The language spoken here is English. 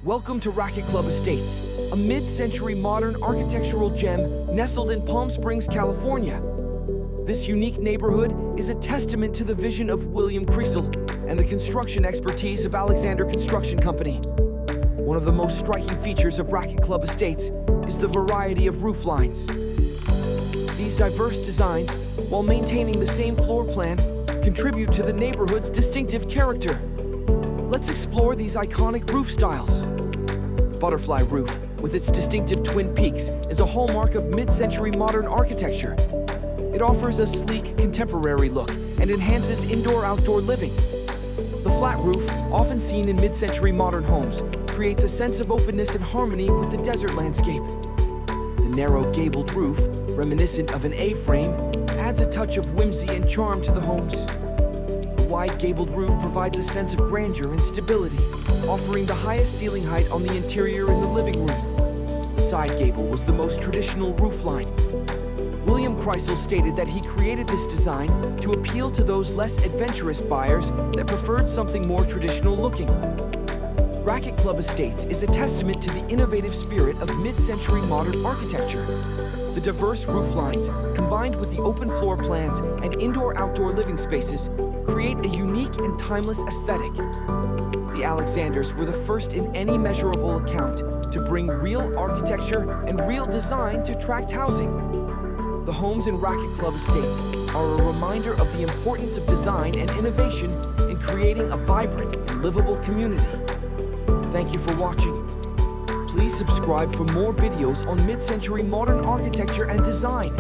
Welcome to Racquet Club Estates, a mid-century modern architectural gem nestled in Palm Springs, California. This unique neighborhood is a testament to the vision of William Creasel and the construction expertise of Alexander Construction Company. One of the most striking features of Racquet Club Estates is the variety of roof lines. These diverse designs, while maintaining the same floor plan, contribute to the neighborhood's distinctive character. Let's explore these iconic roof styles. The butterfly roof, with its distinctive twin peaks, is a hallmark of mid-century modern architecture. It offers a sleek, contemporary look and enhances indoor-outdoor living. The flat roof, often seen in mid-century modern homes, creates a sense of openness and harmony with the desert landscape. The narrow gabled roof, reminiscent of an A-frame, adds a touch of whimsy and charm to the homes. The wide gabled roof provides a sense of grandeur and stability, offering the highest ceiling height on the interior in the living room. The side gable was the most traditional roof line. William Creasel stated that he created this design to appeal to those less adventurous buyers that preferred something more traditional looking. Racquet Club Estates is a testament to the innovative spirit of mid-century modern architecture. The diverse roof lines, combined with the open floor plans and indoor-outdoor living spaces, create a unique and timeless aesthetic. The Alexanders were the first in any measurable account to bring real architecture and real design to tract housing. The homes in Racquet Club Estates are a reminder of the importance of design and innovation in creating a vibrant and livable community. Thank you for watching. Please subscribe for more videos on mid-century modern architecture and design.